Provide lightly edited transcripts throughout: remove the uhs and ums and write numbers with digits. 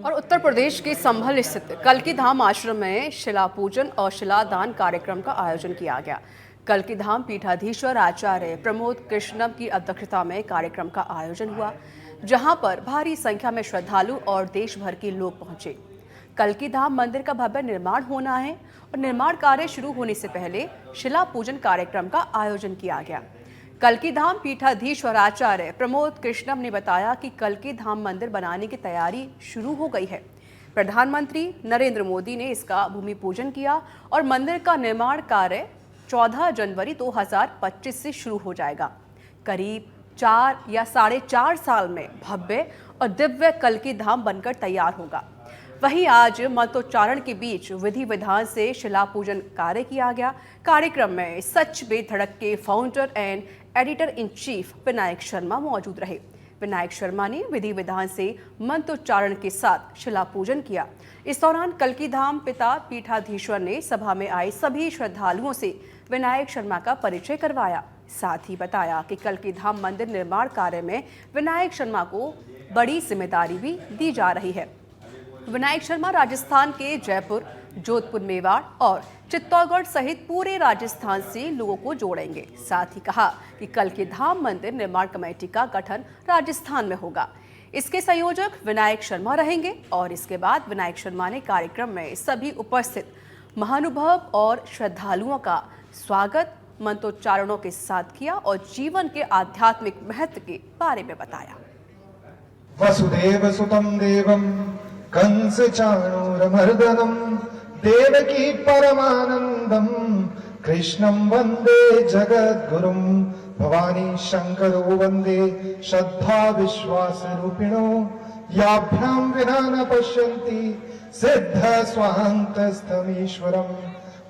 और उत्तर प्रदेश के संभल स्थित कल्की धाम आश्रम में शिला पूजन और शिलादान कार्यक्रम का आयोजन किया गया। कल्की धाम पीठाधीश्वर आचार्य प्रमोद कृष्णम की अध्यक्षता में कार्यक्रम का आयोजन हुआ, जहां पर भारी संख्या में श्रद्धालु और देश भर के लोग पहुंचे। कल्की धाम मंदिर का भव्य निर्माण होना है और निर्माण कार्य शुरू होने से पहले शिला पूजन कार्यक्रम का आयोजन किया गया। कल्की धाम पीठाधीश्वर आचार्य प्रमोद कृष्णम ने बताया कि कल्की धाम मंदिर बनाने की तैयारी शुरू हो गई है। प्रधानमंत्री नरेंद्र मोदी ने इसका भूमि पूजन किया और मंदिर का निर्माण कार्य 14 जनवरी 2025 से शुरू हो जाएगा। करीब 4 या 4.5 साल में भव्य और दिव्य कल्की धाम बनकर तैयार होगा। वहीं आज मंत्रोच्चारण के बीच विधि विधान से शिला पूजन कार्य किया गया। कार्यक्रम में सच बेधड़क के founder and editor in chief Vinayak Sharma मौजूद रहे। विनायक शर्मा ने विधि विधान से मंत्रोच्चारण के साथ शिला पूजन किया। इस दौरान कल्की धाम पिता पीठाधीश्वर ने सभा में आए सभी श्रद्धालुओं से विनायक शर्मा का परिचय करवाया। साथ ही बताया कि कल्की धाम मंदिर निर्माण कार्य में विनायक शर्मा को बड़ी जिम्मेदारी भी दी जा रही है। विनायक शर्मा राजस्थान के जयपुर, जोधपुर, मेवाड़ और चित्तौड़गढ़ सहित पूरे राजस्थान से लोगों को जोड़ेंगे। साथ ही कहा कि कल्की धाम मंदिर निर्माण कमेटी का गठन राजस्थान में होगा। इसके संयोजक विनायक शर्मा रहेंगे और इसके बाद विनायक शर्मा ने कार्यक्रम में सभी उपस्थित महानुभाव और श्रद्धालुओं का स्वागत मंत्रोच्चारणों के साथ किया और जीवन के आध्यात्मिक महत्व के बारे में बताया। वसुदेव सुतं देवं कंस चाणूरमर्दनम देवकी परमानंदम कृष्णं वंदे जगद्गुरुम भवानी शंकरो वंदे श्रद्धा विश्वास रूपिणो याभ्याम विना न पश्यन्ति सिद्ध स्वान्तस्थमीश्वरम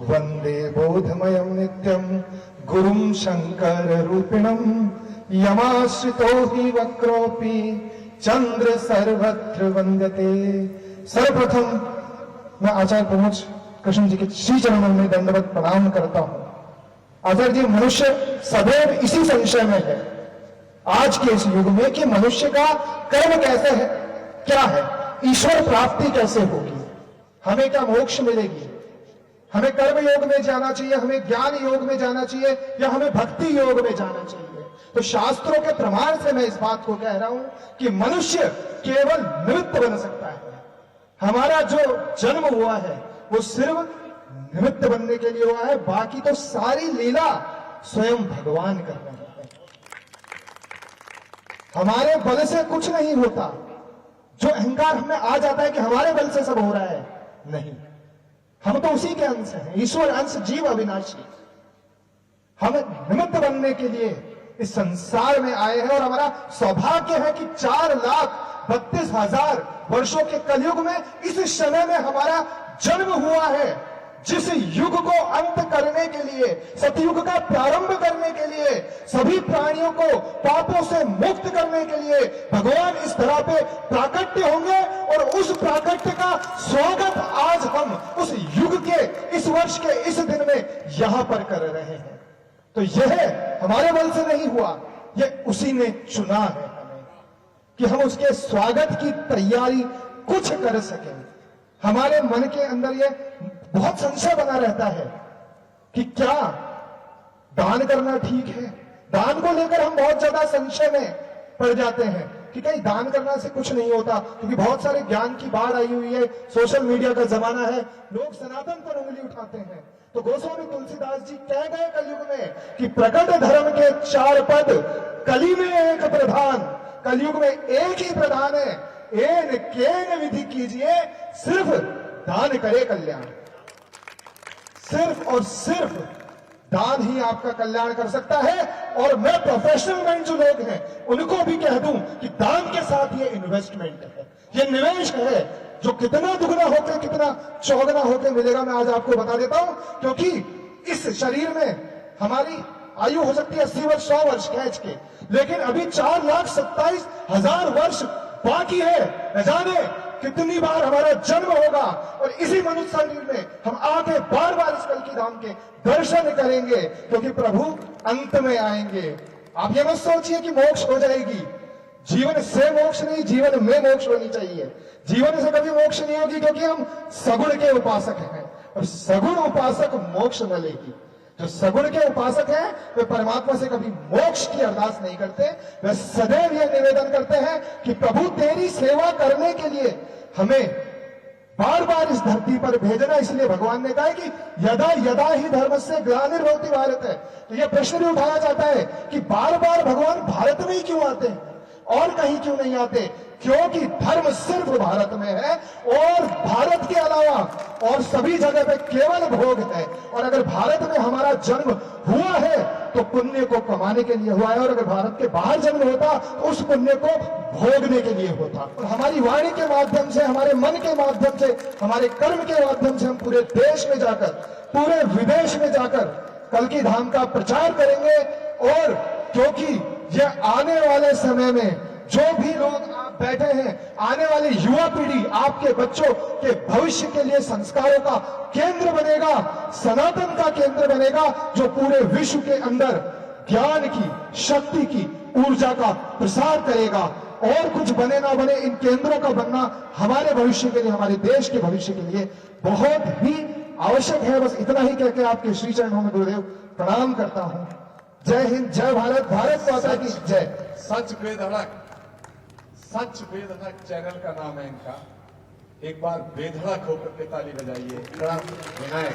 वंदे बोधमयं नित्यं गुरुं शंकर रूपिणं यमाश्रितो हि वक्रोऽपि चंद्र सर्वत्र वंदते। सर्वप्रथम मैं आचार्य प्रमोद कृष्ण जी के श्री चरणों में दंडवत प्रणाम करता हूं। आचार्य जी, मनुष्य सदैव इसी संशय में है आज के इस युग में कि मनुष्य का कर्म कैसे है, क्या है, ईश्वर प्राप्ति कैसे होगी, हमें क्या मोक्ष मिलेगी, हमें कर्म योग में जाना चाहिए, हमें ज्ञान योग में जाना चाहिए या हमें भक्ति योग में जाना चाहिए। तो शास्त्रों के प्रमाण से मैं इस बात को कह रहा हूं कि मनुष्य केवल निमित्त बन सकता है। हमारा जो जन्म हुआ है वो सिर्फ निमित्त बनने के लिए हुआ है, बाकी तो सारी लीला स्वयं भगवान कर रहे हैं। हमारे बल से कुछ नहीं होता। जो अहंकार हमें आ जाता है कि हमारे बल से सब हो रहा है, नहीं, हम तो उसी के अंश हैं। ईश्वर अंश, जीव अविनाशी। हम निमित्त बनने के लिए इस संसार में आए हैं और हमारा सौभाग्य है कि 4,32,000 वर्षों के कलयुग में इस समय में हमारा जन्म हुआ है, जिस युग को अंत करने के लिए, सतयुग का प्रारंभ करने के लिए, सभी प्राणियों को पापों से मुक्त करने के लिए भगवान इस धरा पे प्राकट्य होंगे और उस प्राकट्य का स्वागत आज हम उस युग के, इस वर्ष के, इस दिन में यहां पर कर रहे हैं। तो यह हमारे बल से नहीं हुआ, यह उसी ने चुना है हमें कि हम उसके स्वागत की तैयारी कुछ कर सकें। हमारे मन के अंदर यह बहुत संशय बना रहता है कि क्या दान करना ठीक है। दान को लेकर हम बहुत ज्यादा संशय में पड़ जाते हैं कि कहीं दान करना से कुछ नहीं होता, क्योंकि बहुत सारे ज्ञान की बाढ़ आई हुई है, सोशल मीडिया का जमाना है, लोग सनातन पर उंगली उठाते हैं। तो गोस्वामी तुलसीदास जी कह गए कलयुग में कि प्रकट धर्म के 4 पद, कली में एक प्रधान। कलयुग में एक ही प्रधान है, एन केन विधि कीजिए, सिर्फ दान करे कल्याण। सिर्फ और सिर्फ दान ही आपका कल्याण कर सकता है। और मैं प्रोफेशनल मैन जो लोग हैं उनको भी कह दूं कि दान के साथ ये इन्वेस्टमेंट है, ये निवेश है, जो कितना दुगना होकर कितना चौगुना होकर मिलेगा मैं आज आपको बता देता हूं। क्योंकि इस शरीर में हमारी आयु हो सकती है 80 वर्ष, 100 वर्ष खींच के, लेकिन अभी 4,27,000 वर्ष बाकी है। न जाने कितनी बार हमारा जन्म होगा और इसी मनुष्य शरीर में हम आके बार बार इस कल्की धाम के दर्शन करेंगे, क्योंकि प्रभु अंत में आएंगे। आप ये मत सोचिए कि मोक्ष हो जाएगी। जीवन से मोक्ष नहीं, जीवन में मोक्ष होनी चाहिए। जीवन से कभी मोक्ष नहीं होगी, क्योंकि हम सगुण के उपासक हैं, और सगुण उपासक मोक्ष न लेगी। जो सगुण के उपासक हैं वे परमात्मा से कभी मोक्ष की अरदास नहीं करते, वे सदैव यह निवेदन करते हैं कि प्रभु तेरी सेवा करने के लिए हमें बार बार इस धरती पर भेजना। इसलिए भगवान ने कहा है कि यदा यदा ही धर्म से ग्लानिर्भवति भारत है। तो यह प्रश्न भी उठाया जाता है कि बार बार भगवान भारत में ही क्यों आते हैं और कहीं क्यों नहीं आते? क्योंकि धर्म सिर्फ भारत में है, और भारत के अलावा और सभी जगह पे केवल भोग है। और अगर भारत में हमारा जन्म हुआ है तो पुण्य को कमाने के लिए हुआ है, और अगर भारत के बाहर जन्म होता तो उस पुण्य को भोगने के लिए होता। और हमारी वाणी के माध्यम से, हमारे मन के माध्यम से, हमारे कर्म के माध्यम से हम पूरे देश में जाकर, पूरे विदेश में जाकर कल की धाम का प्रचार करेंगे। और क्योंकि यह आने वाले समय में जो भी लोग आप बैठे हैं, आने वाली युवा पीढ़ी आपके बच्चों के भविष्य के लिए संस्कारों का केंद्र बनेगा, सनातन का केंद्र बनेगा, जो पूरे विश्व के अंदर ज्ञान की, शक्ति की, ऊर्जा का प्रसार करेगा। और कुछ बने ना बने, इन केंद्रों का बनना हमारे भविष्य के लिए, हमारे देश के भविष्य के लिए बहुत ही आवश्यक है। बस इतना ही कहकर आपके श्री चरणों में गुरुदेव प्रणाम करता हूं। जय हिंद, जय भारत, भारत माता की जय। सच बेधड़क, सच बेधड़क चैनल का नाम है इनका। एक बार बेधड़क होकर के ताली बजाइए। विनायक